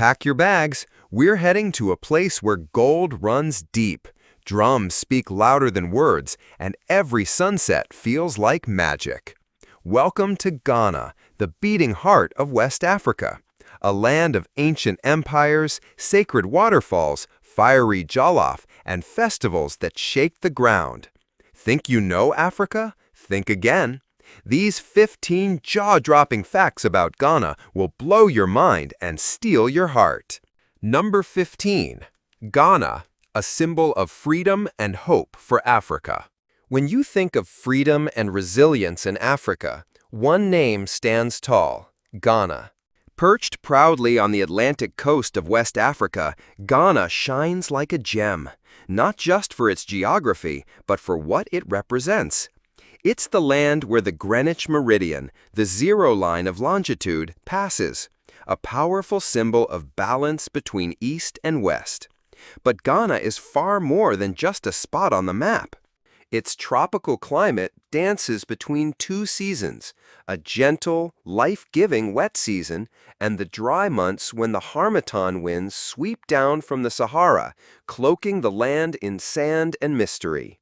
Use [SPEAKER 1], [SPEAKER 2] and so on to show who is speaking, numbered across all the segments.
[SPEAKER 1] Pack your bags. We're heading to a place where gold runs deep. Drums speak louder than words, and every sunset feels like magic. Welcome to Ghana, the beating heart of West Africa. A land of ancient empires, sacred waterfalls, fiery jollof, and festivals that shake the ground. Think you know Africa? Think again. These 15 jaw-dropping facts about Ghana will blow your mind and steal your heart. Number 15. Ghana, a symbol of freedom and hope for Africa. When you think of freedom and resilience in Africa, one name stands tall: Ghana. Perched proudly on the Atlantic coast of West Africa, Ghana shines like a gem, not just for its geography, but for what it represents. It's the land where the Greenwich Meridian, the zero line of longitude, passes, a powerful symbol of balance between East and West. But Ghana is far more than just a spot on the map. Its tropical climate dances between two seasons, a gentle, life-giving wet season and the dry months when the harmattan winds sweep down from the Sahara, cloaking the land in sand and mystery.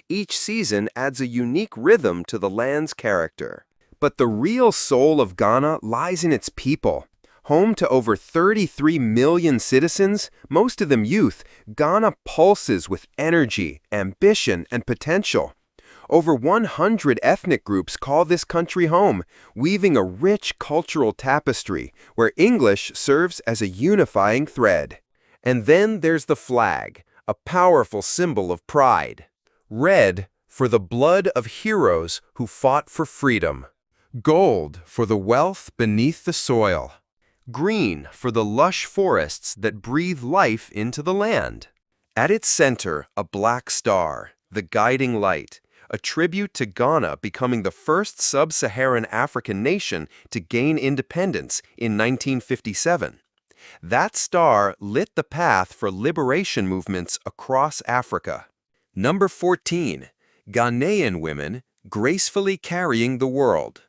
[SPEAKER 1] Each season adds a unique rhythm to the land's character. But the real soul of Ghana lies in its people. Home to over 33 million citizens, most of them youth, Ghana pulses with energy, ambition, and potential. Over 100 ethnic groups call this country home, weaving a rich cultural tapestry where English serves as a unifying thread. And then there's the flag, a powerful symbol of pride. Red for the blood of heroes who fought for freedom. Gold for the wealth beneath the soil. Green for the lush forests that breathe life into the land. At its center, a black star, the guiding light, a tribute to Ghana becoming the first sub-Saharan African nation to gain independence in 1957. That star lit the path for liberation movements across Africa. Number 14. Ghanaian women gracefully carrying the world.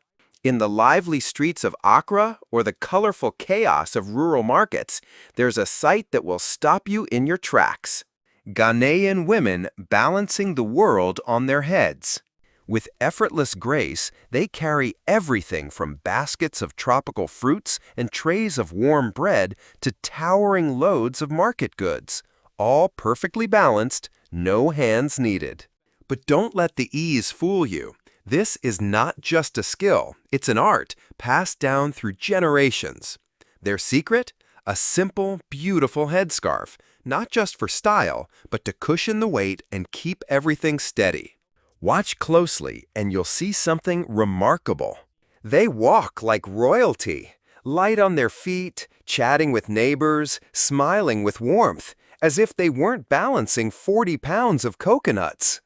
[SPEAKER 1] In the lively streets of Accra or the colorful chaos of rural markets, there's a sight that will stop you in your tracks. Ghanaian women balancing the world on their heads. With effortless grace, they carry everything from baskets of tropical fruits and trays of warm bread to towering loads of market goods, all perfectly balanced, no hands needed. But don't let the ease fool you. This is not just a skill, it's an art passed down through generations. Their secret? A simple, beautiful headscarf, not just for style, but to cushion the weight and keep everything steady. Watch closely and you'll see something remarkable. They walk like royalty, light on their feet, chatting with neighbors, smiling with warmth, as if they weren't balancing 40 pounds of coconuts.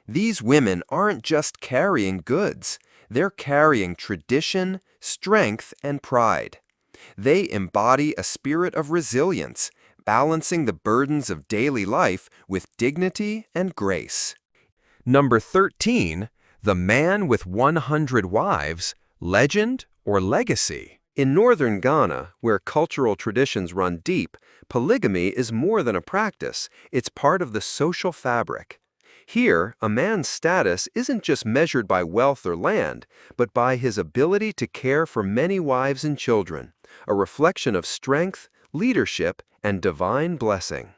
[SPEAKER 1] These women aren't just carrying goods, they're carrying tradition, strength, and pride. They embody a spirit of resilience, balancing the burdens of daily life with dignity and grace. Number 13. The man with 100 wives, legend or legacy. In northern Ghana, where cultural traditions run deep, polygamy is more than a practice, it's part of the social fabric. Here, a man's status isn't just measured by wealth or land, but by his ability to care for many wives and children, a reflection of strength, leadership, and divine blessing.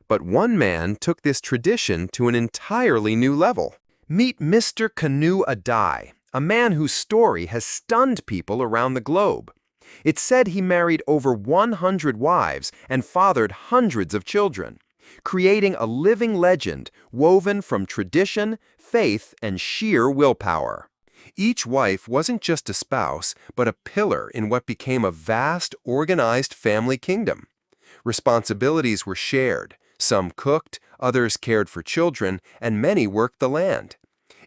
[SPEAKER 1] But one man took this tradition to an entirely new level. Meet Mr. Kanu Adai, a man whose story has stunned people around the globe. It's said he married over 100 wives and fathered hundreds of children, creating a living legend woven from tradition, faith, and sheer willpower. Each wife wasn't just a spouse, but a pillar in what became a vast, organized family kingdom. Responsibilities were shared. Some cooked, others cared for children, and many worked the land.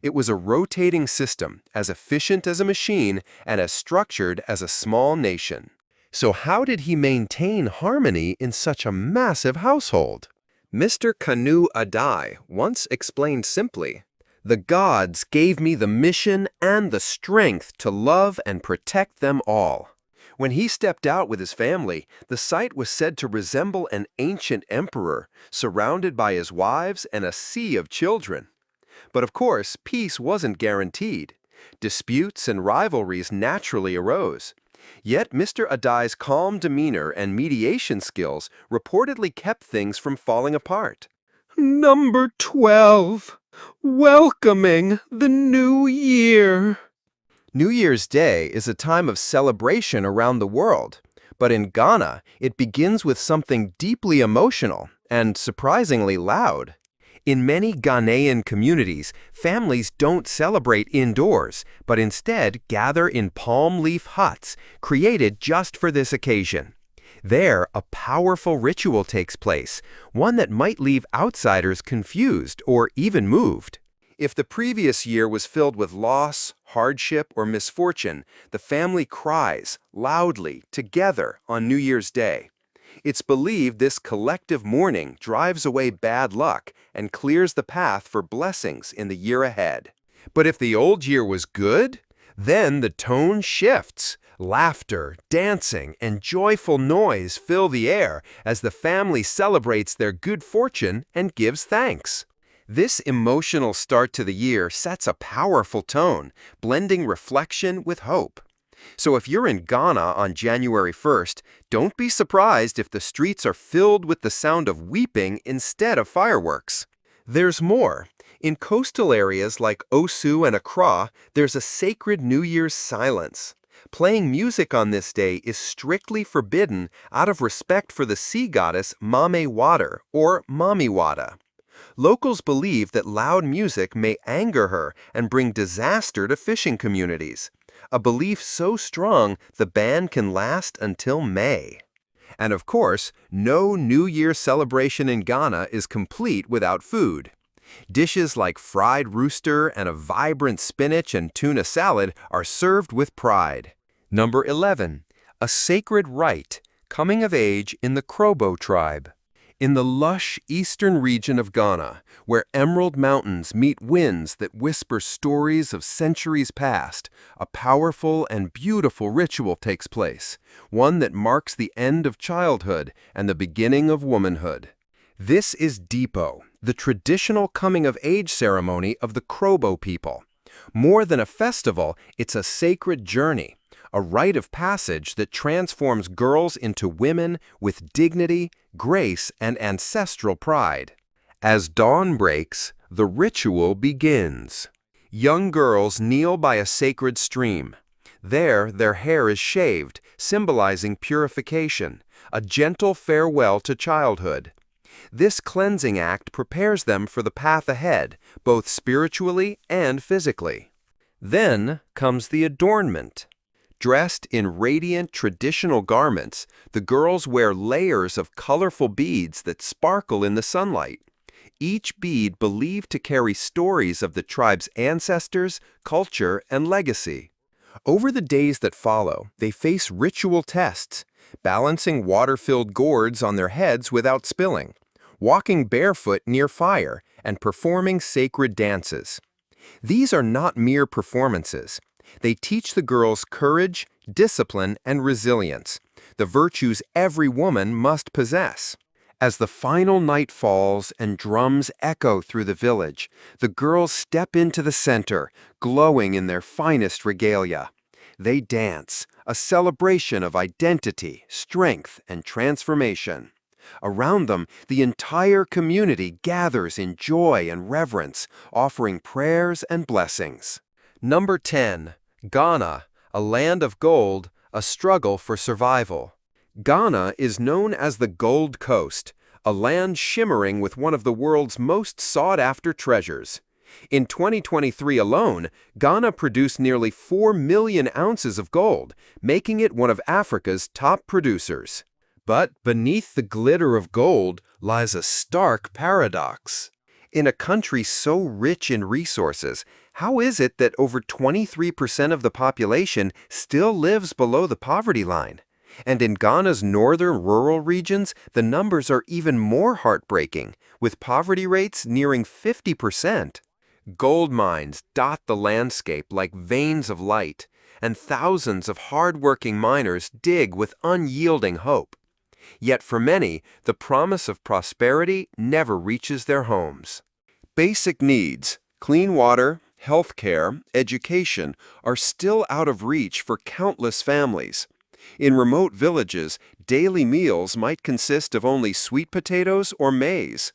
[SPEAKER 1] It was a rotating system, as efficient as a machine and as structured as a small nation. So how did he maintain harmony in such a massive household? Mr. Kanu Adai once explained simply, "The gods gave me the mission and the strength to love and protect them all." When he stepped out with his family, the site was said to resemble an ancient emperor, surrounded by his wives and a sea of children. But of course, peace wasn't guaranteed. Disputes and rivalries naturally arose. Yet Mr. Adai's calm demeanor and mediation skills reportedly kept things from falling apart.
[SPEAKER 2] Number 12. Welcoming the New Year.
[SPEAKER 1] New Year's Day is a time of celebration around the world, but in Ghana, it begins with something deeply emotional and surprisingly loud. In many Ghanaian communities, families don't celebrate indoors, but instead gather in palm leaf huts created just for this occasion. There, a powerful ritual takes place, one that might leave outsiders confused or even moved. If the previous year was filled with loss, hardship, or misfortune, the family cries loudly together on New Year's Day. It's believed this collective mourning drives away bad luck and clears the path for blessings in the year ahead. But if the old year was good, then the tone shifts. Laughter, dancing, and joyful noise fill the air as the family celebrates their good fortune and gives thanks. This emotional start to the year sets a powerful tone, blending reflection with hope. So if you're in Ghana on January 1st, don't be surprised if the streets are filled with the sound of weeping instead of fireworks. There's more. In coastal areas like Osu and Accra, there's a sacred New Year's silence. Playing music on this day is strictly forbidden out of respect for the sea goddess Mame Water or Mamiwata. Locals believe that loud music may anger her and bring disaster to fishing communities. A belief so strong the ban can last until May. And of course, no New Year celebration in Ghana is complete without food. Dishes like fried rooster and a vibrant spinach and tuna salad are served with pride. Number 11. A sacred rite, coming of age in the Krobo tribe. In the lush eastern region of Ghana, where emerald mountains meet winds that whisper stories of centuries past, a powerful and beautiful ritual takes place, one that marks the end of childhood and the beginning of womanhood. This is Dipo, the traditional coming-of-age ceremony of the Krobo people. More than a festival, it's a sacred journey, a rite of passage that transforms girls into women with dignity, grace, and ancestral pride. As dawn breaks, the ritual begins. Young girls kneel by a sacred stream. There, their hair is shaved, symbolizing purification, a gentle farewell to childhood. This cleansing act prepares them for the path ahead, both spiritually and physically. Then comes the adornment. Dressed in radiant traditional garments, the girls wear layers of colorful beads that sparkle in the sunlight. Each bead believed to carry stories of the tribe's ancestors, culture, and legacy. Over the days that follow, they face ritual tests, balancing water-filled gourds on their heads without spilling, walking barefoot near fire, and performing sacred dances. These are not mere performances. They teach the girls courage, discipline, and resilience, the virtues every woman must possess. As the final night falls and drums echo through the village, the girls step into the center, glowing in their finest regalia. They dance, a celebration of identity, strength, and transformation. Around them, the entire community gathers in joy and reverence, offering prayers and blessings. Number 10. Ghana, a land of gold, a struggle for survival. Ghana is known as the Gold Coast, a land shimmering with one of the world's most sought-after treasures. In 2023 alone, Ghana produced nearly 4 million ounces of gold, making it one of Africa's top producers. But beneath the glitter of gold lies a stark paradox. In a country so rich in resources, how is it that over 23% of the population still lives below the poverty line? And in Ghana's northern rural regions, the numbers are even more heartbreaking, with poverty rates nearing 50%. Gold mines dot the landscape like veins of light. and thousands of hard-working miners dig with unyielding hope. Yet for many, the promise of prosperity never reaches their homes. Basic needs, clean water, health care, education, are still out of reach for countless families. In remote villages, daily meals might consist of only sweet potatoes or maize.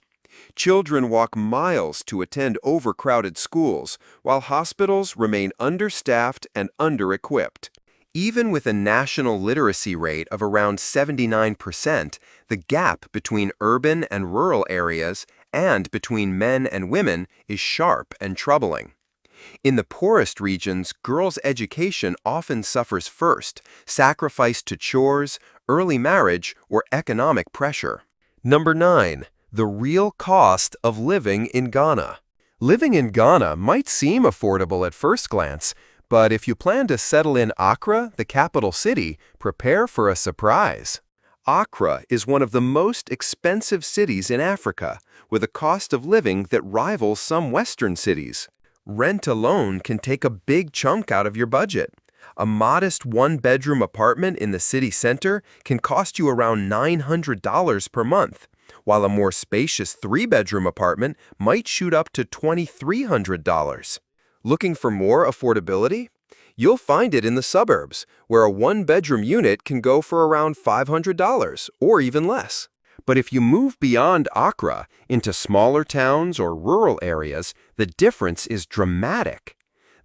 [SPEAKER 1] Children walk miles to attend overcrowded schools, while hospitals remain understaffed and under-equipped. Even with a national literacy rate of around 79%, the gap between urban and rural areas and between men and women is sharp and troubling. In the poorest regions, girls' education often suffers first, sacrificed to chores, early marriage, or economic pressure. Number 9. The real cost of living in Ghana. Living in Ghana might seem affordable at first glance, but if you plan to settle in Accra, the capital city, prepare for a surprise. Accra is one of the most expensive cities in Africa, with a cost of living that rivals some Western cities. Rent alone can take a big chunk out of your budget. A modest one-bedroom apartment in the city center can cost you around $900 per month, while a more spacious three-bedroom apartment might shoot up to $2,300. Looking for more affordability? You'll find it in the suburbs, where a one-bedroom unit can go for around $500 or even less. But if you move beyond Accra into smaller towns or rural areas, the difference is dramatic.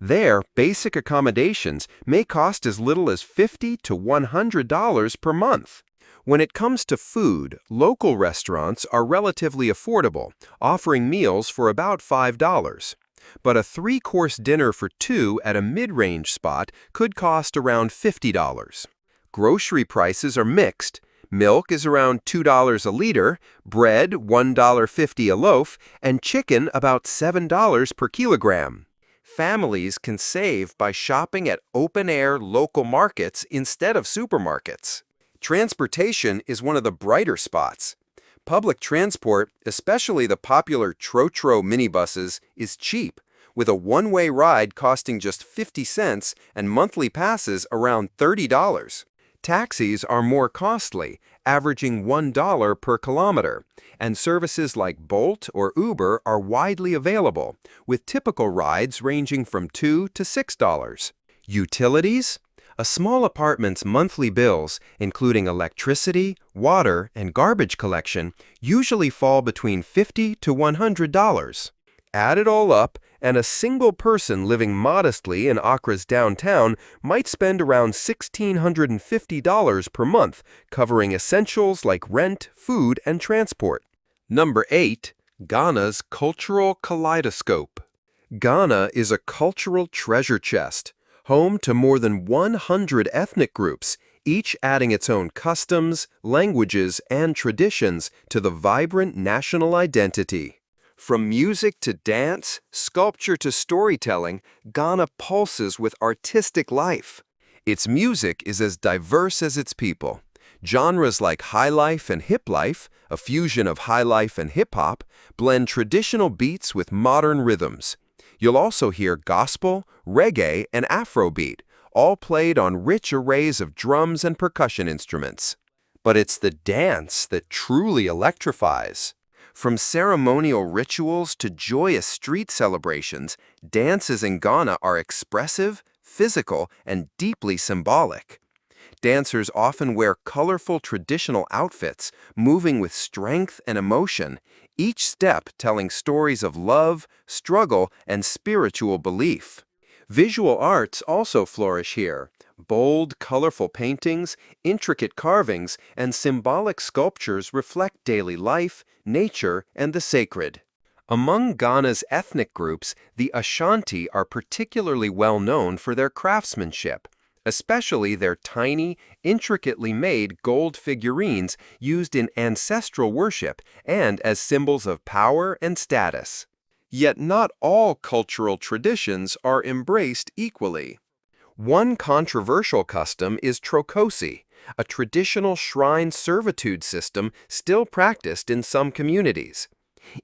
[SPEAKER 1] There, basic accommodations may cost as little as $50 to $100 per month. When it comes to food, local restaurants are relatively affordable, offering meals for about $5. But a three-course dinner for two at a mid-range spot could cost around $50. Grocery prices are mixed. Milk is around $2 a liter, bread $1.50 a loaf, and chicken about $7 per kilogram. Families can save by shopping at open-air local markets instead of supermarkets. Transportation is one of the brighter spots. Public transport, especially the popular Trotro minibuses, is cheap, with a one-way ride costing just 50 cents and monthly passes around $30. Taxis are more costly, averaging $1 per kilometer, and services like Bolt or Uber are widely available, with typical rides ranging from $2 to $6. Utilities? A small apartment's monthly bills, including electricity, water, and garbage collection, usually fall between $50 to $100. Add it all up, and a single person living modestly in Accra's downtown might spend around $1,650 per month, covering essentials like rent, food, and transport. Number 8. Ghana's cultural kaleidoscope. Ghana is a cultural treasure chest, home to more than 100 ethnic groups, each adding its own customs, languages, and traditions to the vibrant national identity. From music to dance, sculpture to storytelling, Ghana pulses with artistic life. Its music is as diverse as its people. Genres like highlife and hiplife, a fusion of highlife and hip-hop, blend traditional beats with modern rhythms. You'll also hear gospel, reggae, and Afrobeat, all played on rich arrays of drums and percussion instruments. But it's the dance that truly electrifies. From ceremonial rituals to joyous street celebrations, dances in Ghana are expressive, physical, and deeply symbolic. Dancers often wear colorful traditional outfits, moving with strength and emotion, each step telling stories of love, struggle, and spiritual belief. Visual arts also flourish here. Bold, colorful paintings, intricate carvings, and symbolic sculptures reflect daily life, nature, and the sacred. Among Ghana's ethnic groups, the Ashanti are particularly well known for their craftsmanship, especially their tiny, intricately made gold figurines used in ancestral worship and as symbols of power and status. Yet not all cultural traditions are embraced equally. One controversial custom is trokosi, a traditional shrine servitude system still practiced in some communities.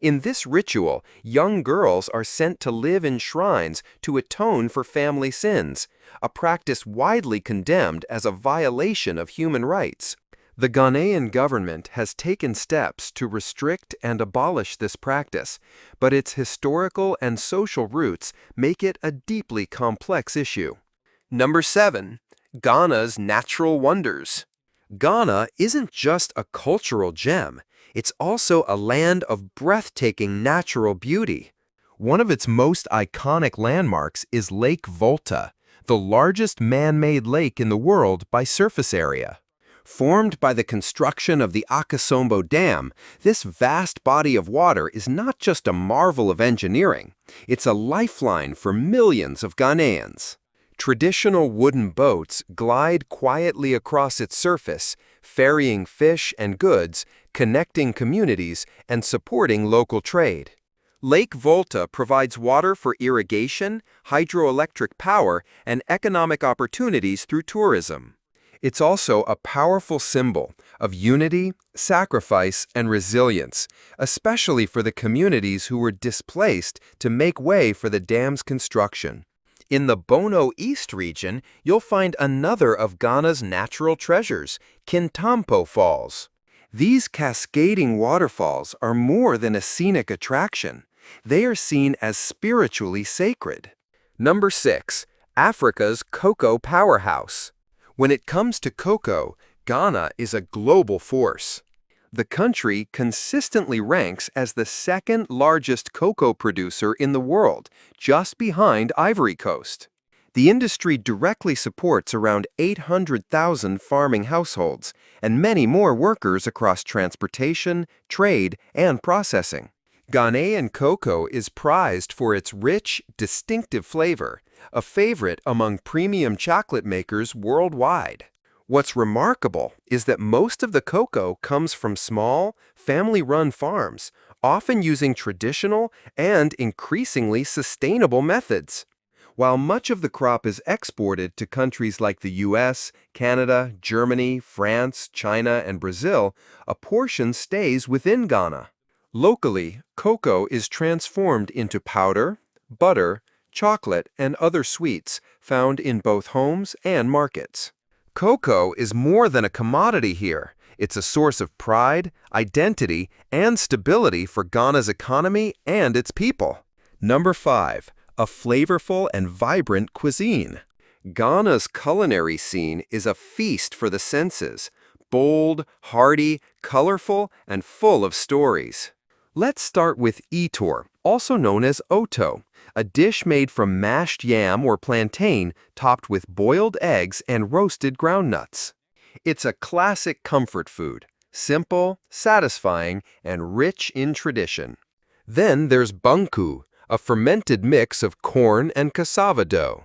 [SPEAKER 1] In this ritual, young girls are sent to live in shrines to atone for family sins, a practice widely condemned as a violation of human rights. The Ghanaian government has taken steps to restrict and abolish this practice, but its historical and social roots make it a deeply complex issue. Number 7. Ghana's natural wonders. Ghana isn't just a cultural gem, it's also a land of breathtaking natural beauty. One of its most iconic landmarks is Lake Volta, the largest man-made lake in the world by surface area. Formed by the construction of the Akosombo Dam, this vast body of water is not just a marvel of engineering, it's a lifeline for millions of Ghanaians. Traditional wooden boats glide quietly across its surface, ferrying fish and goods, connecting communities, and supporting local trade. Lake Volta provides water for irrigation, hydroelectric power, and economic opportunities through tourism. It's also a powerful symbol of unity, sacrifice, and resilience, especially for the communities who were displaced to make way for the dam's construction. In the Bono East region, you'll find another of Ghana's natural treasures, Kintampo Falls. These cascading waterfalls are more than a scenic attraction. They are seen as spiritually sacred. Number 6. Africa's cocoa powerhouse. When it comes to cocoa, Ghana is a global force. The country consistently ranks as the second largest cocoa producer in the world, just behind Ivory Coast. The industry directly supports around 800,000 farming households and many more workers across transportation, trade, and processing. Ghanaian cocoa is prized for its rich, distinctive flavor, a favorite among premium chocolate makers worldwide. What's remarkable is that most of the cocoa comes from small, family-run farms, often using traditional and increasingly sustainable methods. While much of the crop is exported to countries like the US, Canada, Germany, France, China, and Brazil, a portion stays within Ghana. Locally, cocoa is transformed into powder, butter, chocolate, and other sweets found in both homes and markets. Cocoa is more than a commodity here. It's a source of pride, identity, and stability for Ghana's economy and its people. Number 5. A flavorful and vibrant cuisine. Ghana's culinary scene is a feast for the senses, bold, hearty, colorful, and full of stories. Let's start with itor, also known as oto, a dish made from mashed yam or plantain topped with boiled eggs and roasted groundnuts. It's a classic comfort food, simple, satisfying, and rich in tradition. Then there's banku, a fermented mix of corn and cassava dough.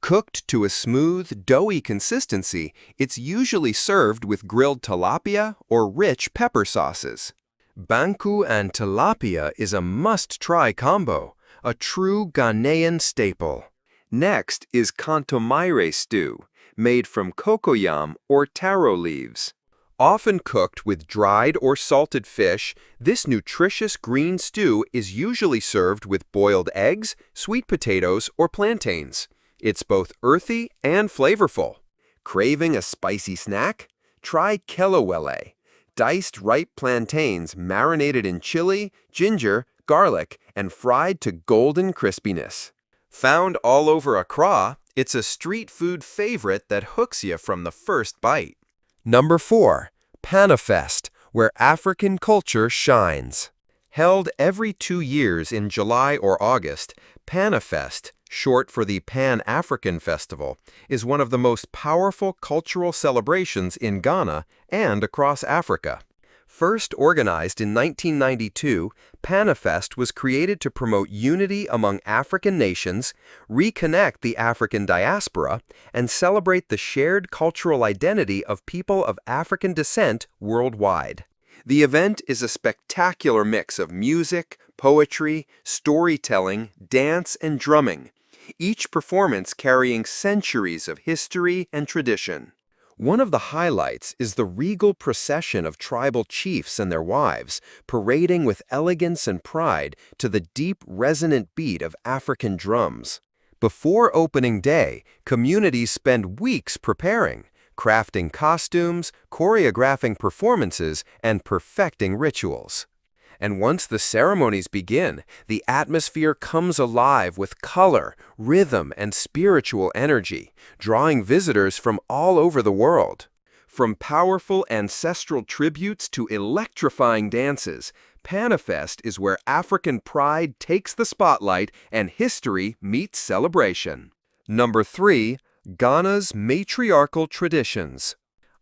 [SPEAKER 1] Cooked to a smooth, doughy consistency, it's usually served with grilled tilapia or rich pepper sauces. Banku and tilapia is a must-try combo, a true Ghanaian staple. Next is kantomaire stew, made from cocoyam or taro leaves. Often cooked with dried or salted fish, this nutritious green stew is usually served with boiled eggs, sweet potatoes, or plantains. It's both earthy and flavorful. Craving a spicy snack? Try kelewele, diced ripe plantains marinated in chili, ginger, garlic, and fried to golden crispiness. Found all over Accra, it's a street food favorite that hooks you from the first bite. Number 4. Panafest, where African culture shines. Held every 2 years in July or August, Panafest, short for the Pan-African Festival, is one of the most powerful cultural celebrations in Ghana and across Africa. First organized in 1992, Panafest was created to promote unity among African nations, reconnect the African diaspora, and celebrate the shared cultural identity of people of African descent worldwide. The event is a spectacular mix of music, poetry, storytelling, dance, and drumming, each performance carrying centuries of history and tradition. One of the highlights is the regal procession of tribal chiefs and their wives, parading with elegance and pride to the deep, resonant beat of African drums. Before opening day, communities spend weeks preparing, crafting costumes, choreographing performances, and perfecting rituals. And once the ceremonies begin, the atmosphere comes alive with color, rhythm, and spiritual energy, drawing visitors from all over the world. From powerful ancestral tributes to electrifying dances, Panifest is where African pride takes the spotlight and history meets celebration. Number 3. Ghana's matriarchal traditions.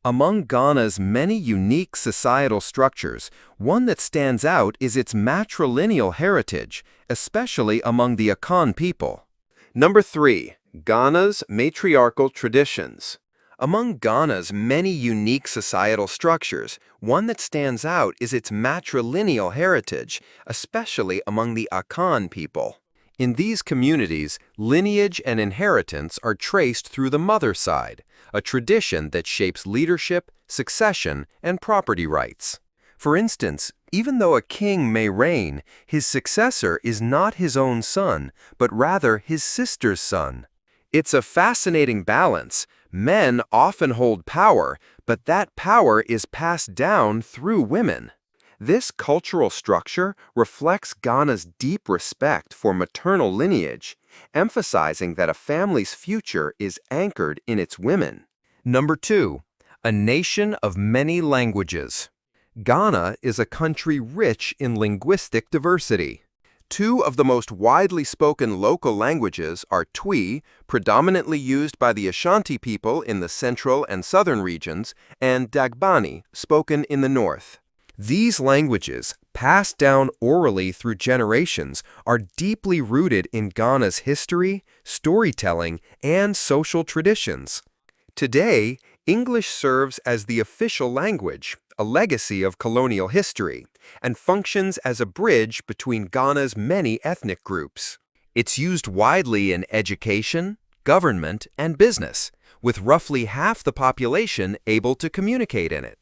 [SPEAKER 1] Among Ghana's many unique societal structures, one that stands out is its matrilineal heritage, especially among the Akan people. Number 3. Ghana's matriarchal traditions. Among Ghana's many unique societal structures, one that stands out is its matrilineal heritage, especially among the Akan people. In these communities, lineage and inheritance are traced through the mother side, a tradition that shapes leadership, succession, and property rights. For instance, even though a king may reign, his successor is not his own son, but rather his sister's son. It's a fascinating balance. Men often hold power, but that power is passed down through women. This cultural structure reflects Ghana's deep respect for maternal lineage, emphasizing that a family's future is anchored in its women. Number 2. A nation of many languages. Ghana is a country rich in linguistic diversity. Two of the most widely spoken local languages are Twi, predominantly used by the Ashanti people in the central and southern regions, and Dagbani, spoken in the north. These languages, passed down orally through generations, are deeply rooted in Ghana's history, storytelling, and social traditions. Today, English serves as the official language, a legacy of colonial history, and functions as a bridge between Ghana's many ethnic groups. It's used widely in education, government, and business, with roughly half the population able to communicate in it.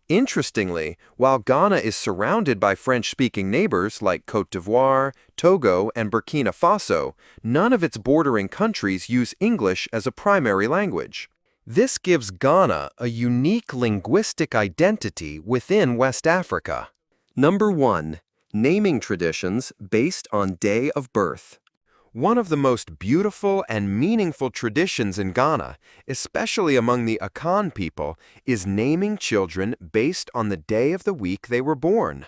[SPEAKER 1] Interestingly, while Ghana is surrounded by French-speaking neighbors like Côte d'Ivoire, Togo, and Burkina Faso, none of its bordering countries use English as a primary language. This gives Ghana a unique linguistic identity within West Africa. Number 1. Naming traditions based on day of birth. One of the most beautiful and meaningful traditions in Ghana, especially among the Akan people, is naming children based on the day of the week they were born.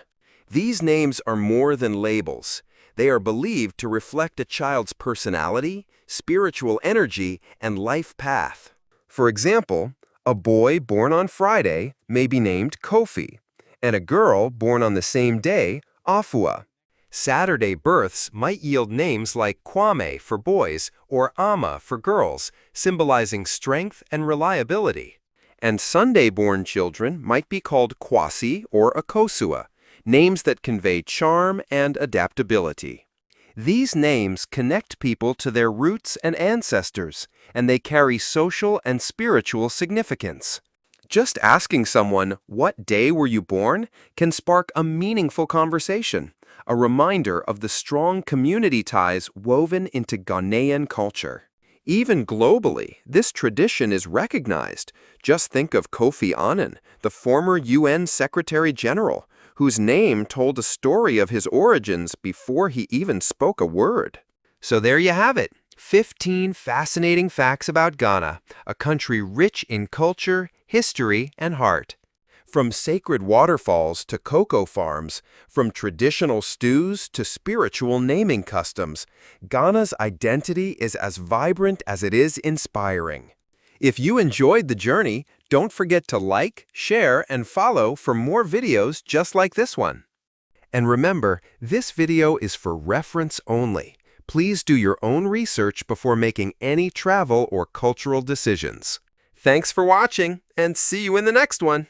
[SPEAKER 1] These names are more than labels. They are believed to reflect a child's personality, spiritual energy, and life path. For example, a boy born on Friday may be named Kofi, and a girl born on the same day, Afua. Saturday births might yield names like Kwame for boys or Ama for girls, symbolizing strength and reliability. And Sunday-born children might be called Kwasi or Akosua, names that convey charm and adaptability. These names connect people to their roots and ancestors, and they carry social and spiritual significance. Just asking someone, "What day were you born?" can spark a meaningful conversation, a reminder of the strong community ties woven into Ghanaian culture. Even globally, this tradition is recognized. Just think of Kofi Annan, the former UN Secretary General, whose name told a story of his origins before he even spoke a word. So there you have it, 15 fascinating facts about Ghana, a country rich in culture, history, and heart. From sacred waterfalls to cocoa farms, from traditional stews to spiritual naming customs, Ghana's identity is as vibrant as it is inspiring. If you enjoyed the journey, don't forget to like, share, and follow for more videos just like this one. And remember, this video is for reference only. Please do your own research before making any travel or cultural decisions. Thanks for watching, and see you in the next one.